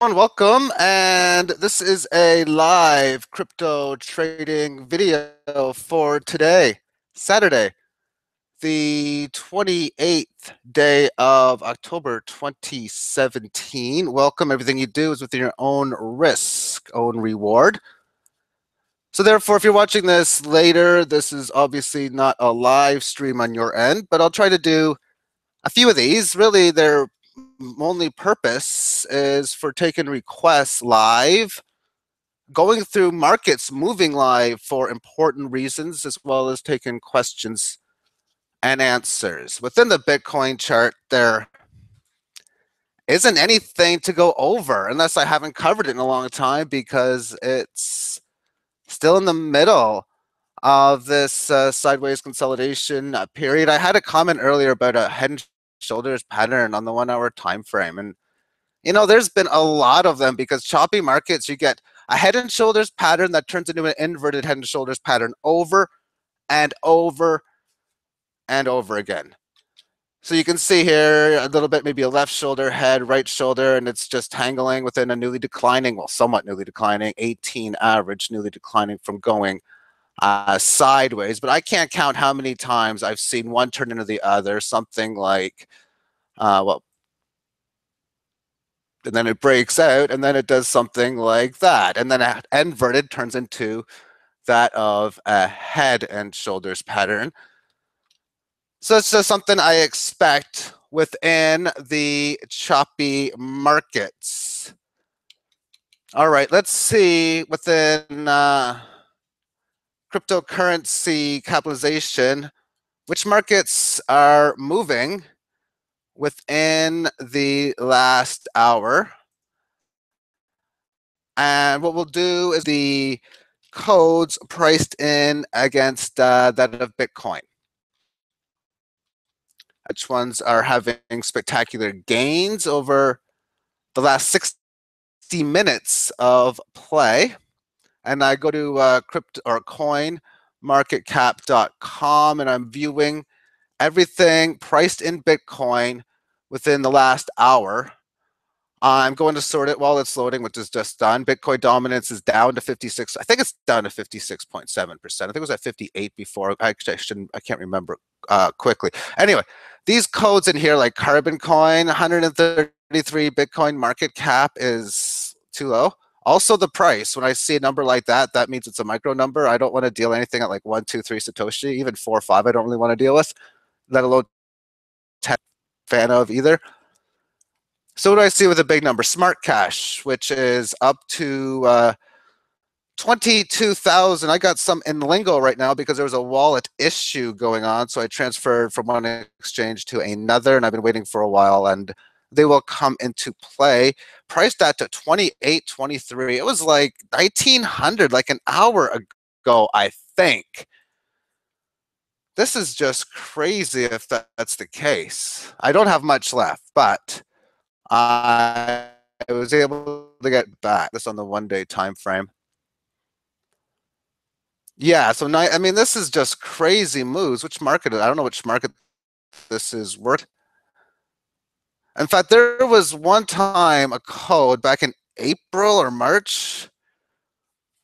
Welcome, and this is a live crypto trading video for today, Saturday, the 28th day of October 2017. Welcome. Everything you do is within your own risk, own reward. So therefore, if you're watching this later, this is obviously not a live stream on your end, but I'll try to do a few of these. Really, their only purpose is for taking requests live, going through markets moving live for important reasons, as well as taking questions and answers. Within the Bitcoin chart, there isn't anything to go over unless I haven't covered it in a long time, because it's still in the middle of this sideways consolidation period. I had a comment earlier about a head and shoulders pattern on the 1 hour time frame, and you know, there's been a lot of them, because choppy markets, you get a head and shoulders pattern that turns into an inverted head and shoulders pattern over and over and over again. So you can see here a little bit, maybe a left shoulder, head, right shoulder, and it's just tangling within a newly declining, well, somewhat newly declining, 18 average, newly declining from going sideways. But I can't count how many times I've seen one turn into the other, something like, well, and then it breaks out, and then it does something like that. And then an inverted turns into that of a head and shoulders pattern. So it's just something I expect within the choppy markets. All right, let's see within cryptocurrency capitalization, which markets are moving within the last hour. And what we'll do is the codes priced in against that of Bitcoin. Which ones are having spectacular gains over the last 60 minutes of play. And I go to crypto or coinmarketcap.com, and I'm viewing everything priced in Bitcoin within the last hour. I'm going to sort it while it's loading, which is just done. Bitcoin dominance is down to 56. I think it's down to 56.7%. I think it was at 58 before. Actually, I can't remember quickly. Anyway, these codes in here, like Carbon Coin, 133 Bitcoin market cap is too low. Also, the price, when I see a number like that, that means it's a micro number. I don't want to deal anything at like 1, 2, 3 Satoshi, even 4 or 5. I don't really want to deal with, let alone 10 fan of either. So what do I see with a big number? Smart Cash, which is up to 22,000. I got some in lingo right now because there was a wallet issue going on. So I transferred from one exchange to another, and I've been waiting for a while, and they will come into play. Priced that to 28.23. It was like 1900, like an hour ago, I think. This is just crazy if that's the case. I don't have much left, but I was able to get back this on the 1 day time frame. Yeah, so I mean, this is just crazy moves. Which market? I don't know which market this is worth. In fact, there was one time a code back in April or March.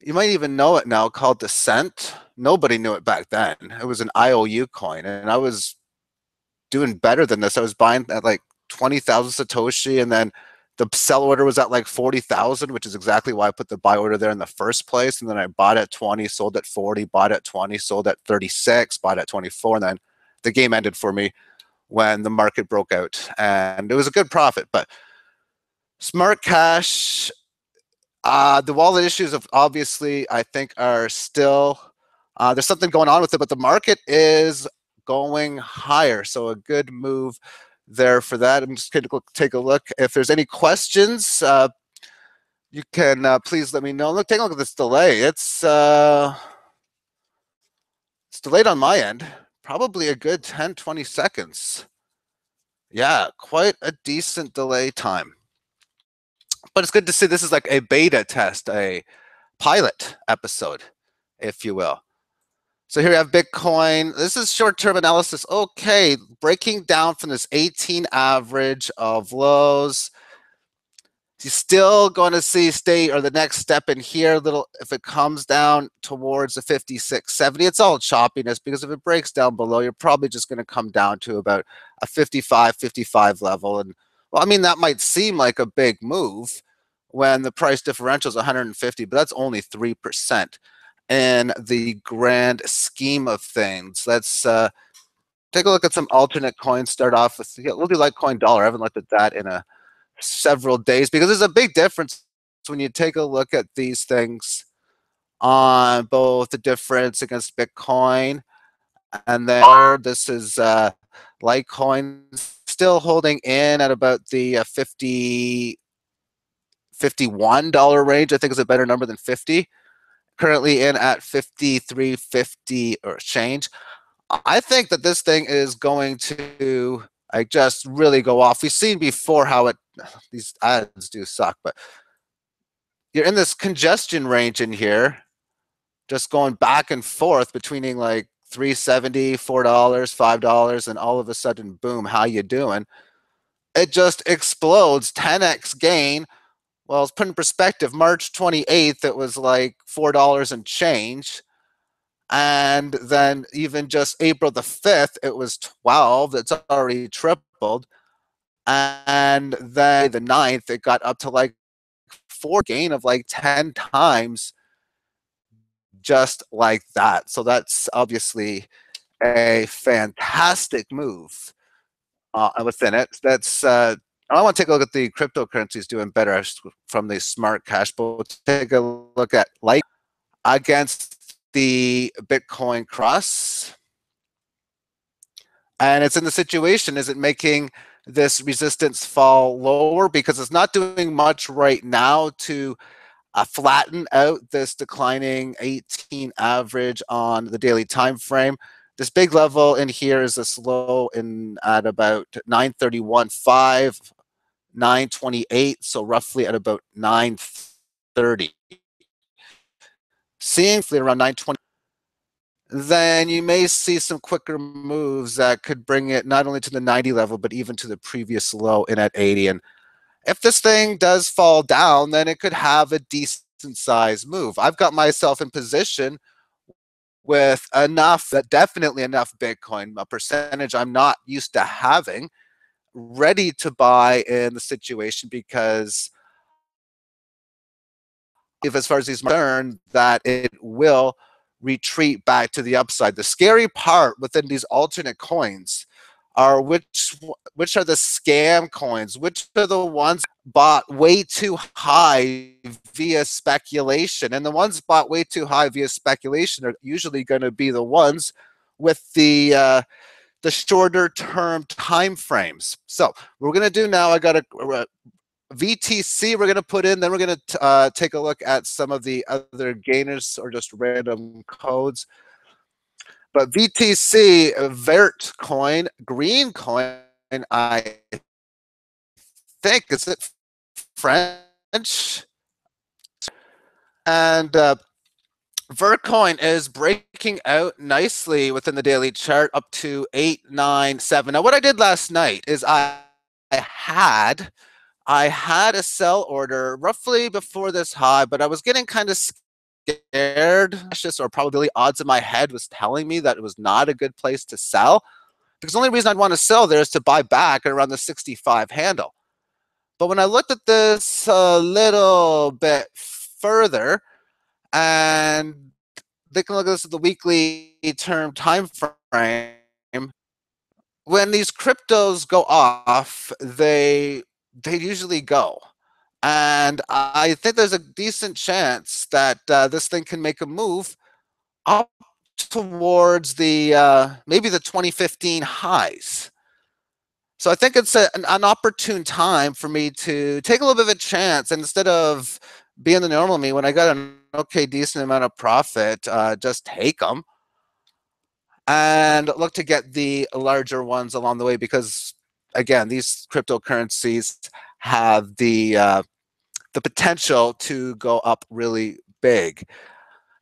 You might even know it now, called Descent. Nobody knew it back then. It was an IOU coin, and I was doing better than this. I was buying at like 20,000 Satoshi, and then the sell order was at like 40,000, which is exactly why I put the buy order there in the first place. And then I bought at 20, sold at 40, bought at 20, sold at 36, bought at 24. And then the game ended for me when the market broke out. And it was a good profit. But Smart Cash, the wallet issues of obviously, I think, are still, there's something going on with it, but the market is going higher. So a good move there for that. I'm just going to take a look. If there's any questions, you can please let me know. Look, take a look at this delay. It's delayed on my end, probably a good 10, 20 seconds. Yeah, quite a decent delay time. But it's good to see this is like a beta test, a pilot episode, if you will. So here we have Bitcoin. This is short-term analysis. Okay, breaking down from this 18 average of lows, You're still going to see the next step in here, little, if it comes down towards the 56.70, it's all choppiness, because if it breaks down below, you're probably just going to come down to about a 55 level. And well, I mean, that might seem like a big move when the price differential is 150, but that's only 3% in the grand scheme of things. Let's take a look at some alternate coins. Start off with, we'll do Litecoin dollar. I haven't looked at that in several days, because there's a big difference when you take a look at these things on both the difference against Bitcoin and then this is Litecoin still holding in at about the $51 range. I think is a better number than 50. Currently in at 53.50 or change. I think that this thing is going to just really go off. We've seen before how these ads do suck, but you're in this congestion range in here, just going back and forth between like $3.70, $4, $5, and all of a sudden, boom, how you doing? It just explodes, 10x gain. Well, it's put in perspective, March 28th, it was like $4 and change. And then even just April the 5th, it was 12. It's already tripled. And then the 9th, it got up to like 4 gain of like 10 times just like that. So that's obviously a fantastic move within it. That's I want to take a look at the cryptocurrencies doing better from the smart cash. But we'll take a look at Lite against the Bitcoin cross. And it's in the situation, is it making this resistance fall lower? Because it's not doing much right now to flatten out this declining 18 average on the daily time frame. This big level in here is this low in at about 931.5, 928, so roughly at about 930. Seeing around 920, then you may see some quicker moves that could bring it not only to the 90 level, but even to the previous low in at 80. And if this thing does fall down, then it could have a decent size move. I've got myself in position with definitely enough Bitcoin, a percentage I'm not used to having, ready to buy in the situation, because if as far as he's concerned, that it will retreat back to the upside. The scary part within these alternate coins are which are the scam coins, which are the ones bought way too high via speculation. And the ones bought way too high via speculation are usually going to be the ones with the shorter term time frames. So we're going to do now, I got a VTC we're going to put in, then we're going to take a look at some of the other gainers or just random codes. But VTC, Vert coin, green coin, I think, is it French? And Vercoin is breaking out nicely within the daily chart up to 897. Now, what I did last night is I had a sell order roughly before this high, but I was getting kind of scared, or probability odds in my head was telling me that it was not a good place to sell, because the only reason I'd want to sell there is to buy back at around the 65 handle. But when I looked at this a little bit further and they can look at this at the weekly term time frame, when these cryptos go off, they usually go. And I think there's a decent chance that this thing can make a move up towards the maybe the 2015 highs. So I think it's an opportune time for me to take a little bit of a chance, and instead of being the normal me, when I got an okay decent amount of profit, just take them and look to get the larger ones along the way, because again, these cryptocurrencies have the potential to go up really big.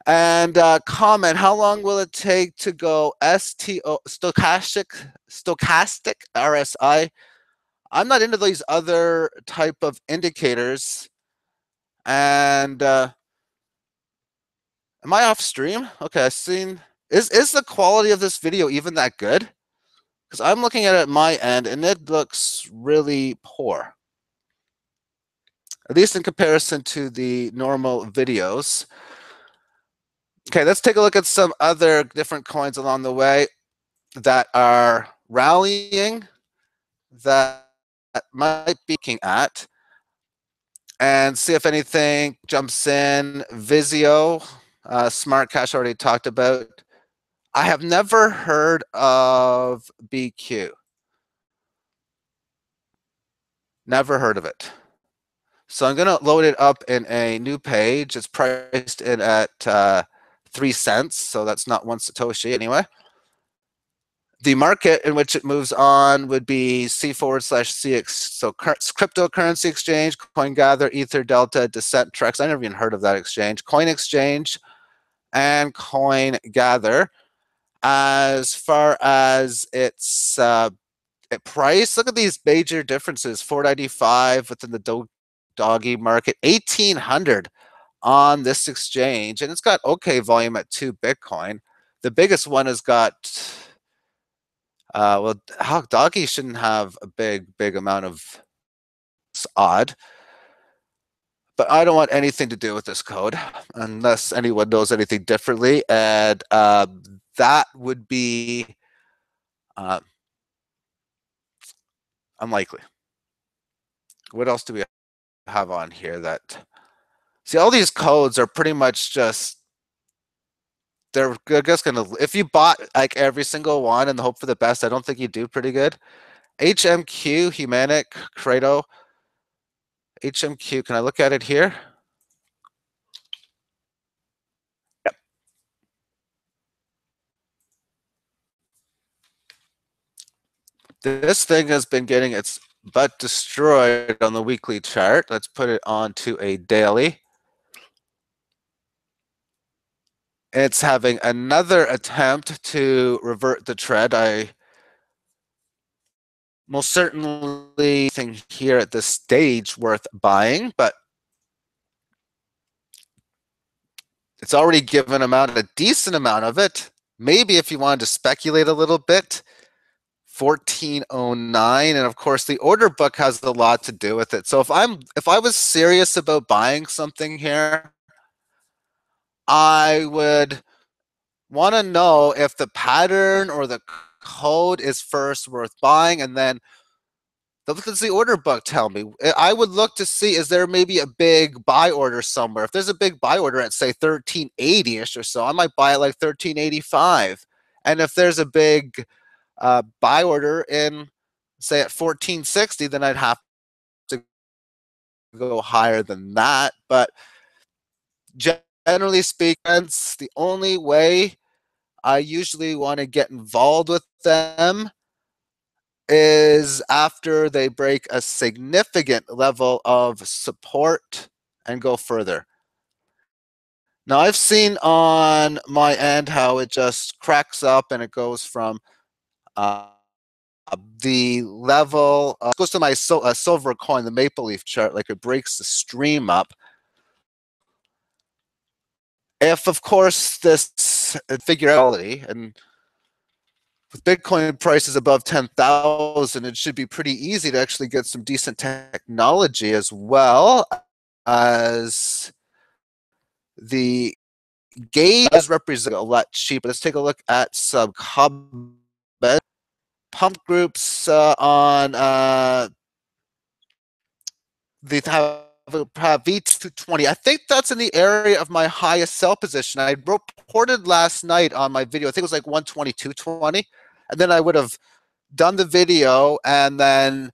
And comment, how long will it take to go stochastic RSI I'm not into these other type of indicators. And am I off stream? Okay, I've seen. Is the quality of this video even that good? Because I'm looking at it at my end, and it looks really poor, at least in comparison to the normal videos. Okay, let's take a look at some other different coins along the way that are rallying that might be looking at, and see if anything jumps in. Vizio, Smart Cash already talked about. I have never heard of BQ. Never heard of it. So I'm going to load it up in a new page. It's priced in at 3 cents, so that's not 1 Satoshi anyway. The market in which it moves on would be C/CX, so cryptocurrency exchange, CoinGather, Ether, Delta, Decentrax. I never even heard of that exchange. Coin Exchange and CoinGather. As far as its price, look at these major differences. 495 within the doggy market, 1800 on this exchange, and it's got okay volume at 2 Bitcoin. The biggest one has got well, doggy shouldn't have a big amount of. It's odd, but I don't want anything to do with this code unless anyone knows anything differently, and that would be unlikely. What else do we have on here? That, see, all these codes are pretty much just, they're just gonna, if you bought like every single one and hope for the best, I don't think you do pretty good. HMQ, Humanic, Credo, HMQ, can I look at it here? Yep. This thing has been getting its butt destroyed on the weekly chart. Let's put it onto a daily. It's having another attempt to revert the trend. I most certainly think here at this stage worth buying, but it's already given a decent amount of it. Maybe if you wanted to speculate a little bit, 1409, and of course the order book has a lot to do with it. So if I was serious about buying something here, I would want to know if the pattern or the code is first worth buying, and then what does the order book tell me? I would look to see, is there maybe a big buy order somewhere? If there's a big buy order at, say, 1380-ish or so, I might buy it like 1385. And if there's a big buy order in, say, at 1460, then I'd have to go higher than that. But generally speaking, the only way I usually want to get involved with them is after they break a significant level of support and go further. Now, I've seen on my end how it just cracks up and it goes from the level, goes to my silver coin, the maple leaf chart, like it breaks the stream up. If, of course, this figure reality, and with Bitcoin prices above 10,000, it should be pretty easy to actually get some decent technology as well as the gauge does represent a lot cheaper. Let's take a look at some pump groups on the V220. I think that's in the area of my highest sell position. I reported last night on my video, I think it was like 122.20, and then I would have done the video, and then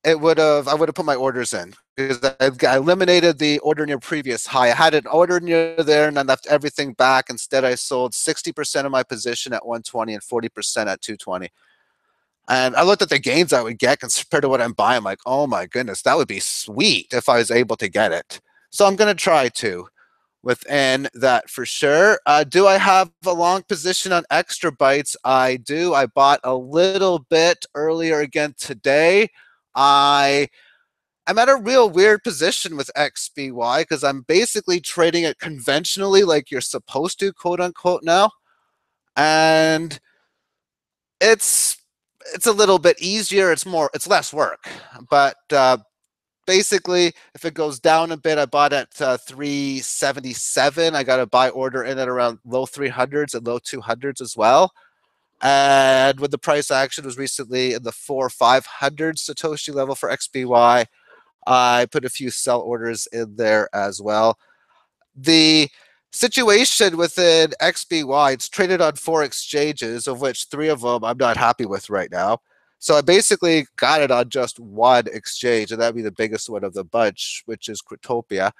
I would have put my orders in because I eliminated the order near previous high. I had an order near there, and I left everything back. Instead, I sold 60% of my position at 120 and 40% at 220. And I looked at the gains I would get compared to what I'm buying. I'm like, oh my goodness, that would be sweet if I was able to get it. So I'm going to try to within that for sure. Do I have a long position on extra bytes? I do. I bought a little bit earlier again today. I'm at a real weird position with XBY because I'm basically trading it conventionally like you're supposed to, quote unquote, now. And it's a little bit easier. It's less work. But basically, if it goes down a bit, I bought at 377. I got a buy order in at around low 300s and low 200s as well. And when the price action was recently in the 4,500 Satoshi level for XBY, I put a few sell orders in there as well. The situation within XBY, it's traded on 4 exchanges, of which 3 of them I'm not happy with right now. So I basically got it on just one exchange, and that'd be the biggest one of the bunch, which is Cryptopia.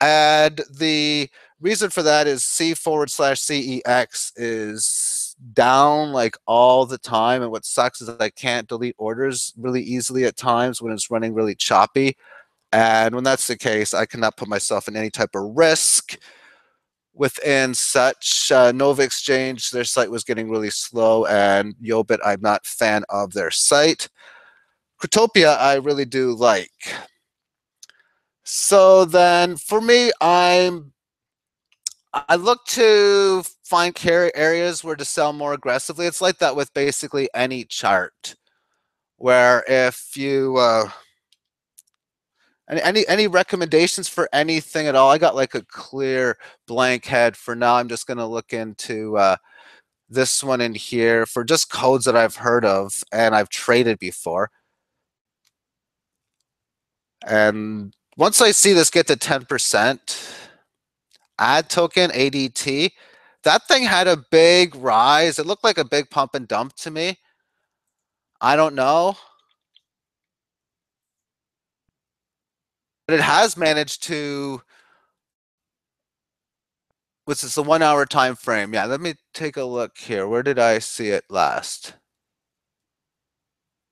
And the reason for that is C/CEX is down like all the time. And what sucks is that I can't delete orders really easily at times when it's running really choppy. And when that's the case, I cannot put myself in any type of risk within such. Nova Exchange, their site was getting really slow, and Yobit, I'm not a fan of their site. Cryptopia, I really do like. So then for me, I look to find areas where to sell more aggressively. It's like that with basically any chart, where if you any recommendations for anything at all? I got like a clear blank head for now. I'm just going to look into this one in here for just codes that I've heard of and I've traded before. And once I see this get to 10%, add token ADT, that thing had a big rise. It looked like a big pump and dump to me. I don't know. But it has managed to, which is the 1 hour time frame. Yeah, let me take a look here. Where did I see it last?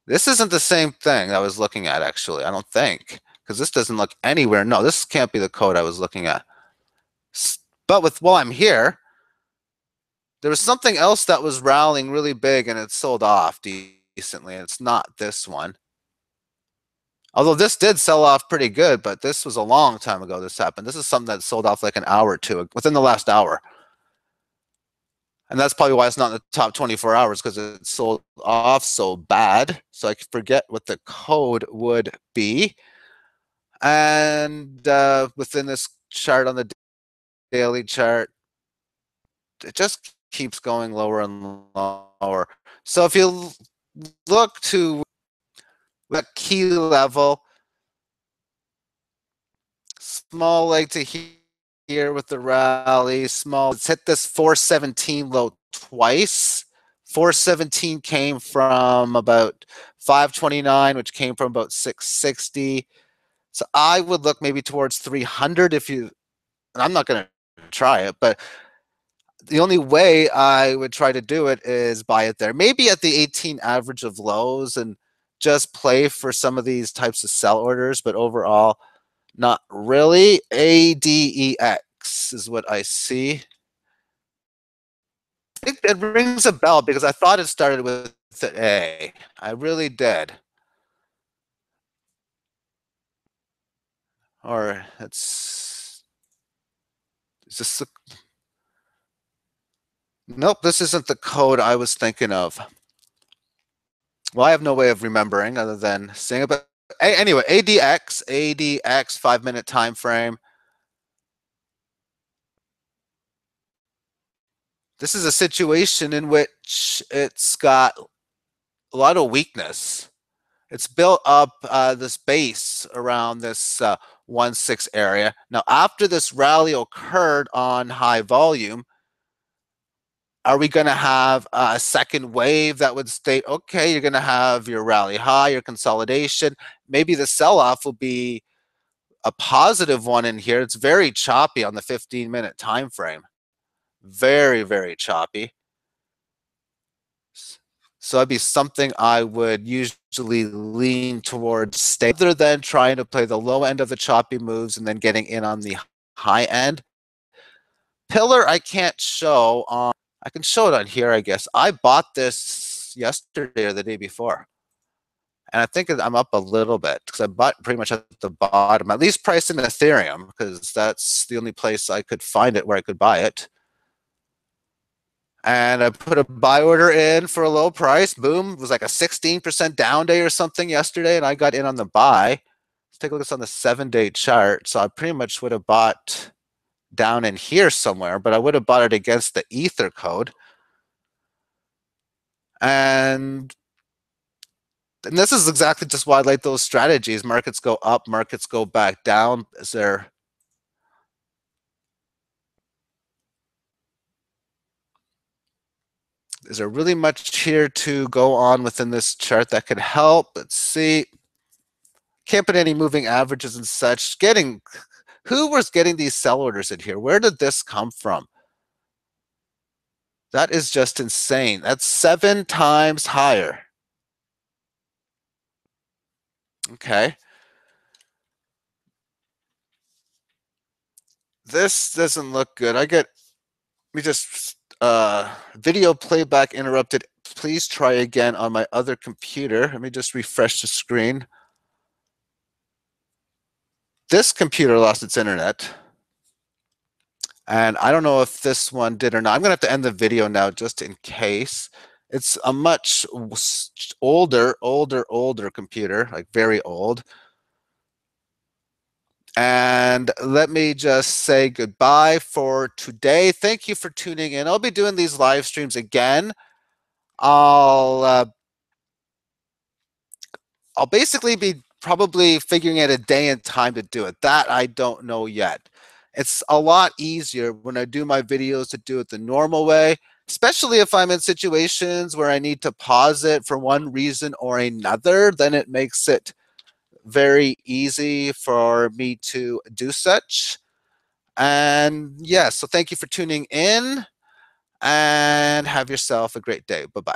This isn't the same thing I was looking at, actually. I don't think, because this doesn't look anywhere. No, this can't be the code I was looking at. But while I'm here, there was something else that was rallying really big and it sold off decently, and it's not this one. Although this did sell off pretty good, but this was a long time ago this happened. This is something that sold off like an hour or two within the last hour. And that's probably why it's not in the top 24 hours, because it sold off so bad. So I forget what the code would be. And within this chart on the daily chart, it just keeps going lower and lower. So if you look to that key level, small leg to here with the rally, small. It's hit this 417 low twice. 417 came from about 529, which came from about 660. So I would look maybe towards 300 if you, and I'm not going to try it, but the only way I would try to do it is buy it there. Maybe at the 18 average of lows and just play for some of these types of sell orders, but overall, not really. ADEX is what I see. I think it rings a bell because I thought it started with the A. I really did. Or it's this the, nope, this isn't the code I was thinking of. Well, I have no way of remembering other than seeing it. But anyway, ADX 5-minute time frame. This is a situation in which it's got a lot of weakness. It's built up this base around this 1.6 area. Now, after this rally occurred on high volume, are we going to have a second wave that would state, okay, you're going to have your rally high, your consolidation. Maybe the sell-off will be a positive one in here. It's very choppy on the 15-minute time frame. Very, very choppy. So that'd be something I would usually lean towards stay rather than trying to play the low end of the choppy moves and then getting in on the high end. Pillar I can't show on, I can show it on here, I guess. I bought this yesterday or the day before. And I think I'm up a little bit because I bought pretty much at the bottom, at least priced in Ethereum, because that's the only place I could find it where I could buy it. And I put a buy order in for a low price. Boom, it was like a 16% down day or something yesterday, and I got in on the buy. Let's take a look at this on the 7-day chart. So I pretty much would have bought down in here somewhere, but I would have bought it against the Ether code. And this is exactly just why I like those strategies. Markets go up, markets go back down. Is there really much here to go on within this chart that could help? Let's see. Can't put any moving averages and such. Who was getting these sell orders in here? Where did this come from? That is just insane. That's 7 times higher. Okay. This doesn't look good. Video playback interrupted. Please try again on my other computer. Let me just refresh the screen. This computer lost its internet. And I don't know if this one did or not. I'm going to have to end the video now just in case. It's a much older computer, like very old. And let me just say goodbye for today. Thank you for tuning in. I'll be doing these live streams again. I'll basically be probably figuring out a day and time to do it. That I don't know yet. It's a lot easier when I do my videos to do it the normal way, especially if I'm in situations where I need to pause it for one reason or another. Then it makes it very easy for me to do such. And yeah, so thank you for tuning in and have yourself a great day. Bye-bye.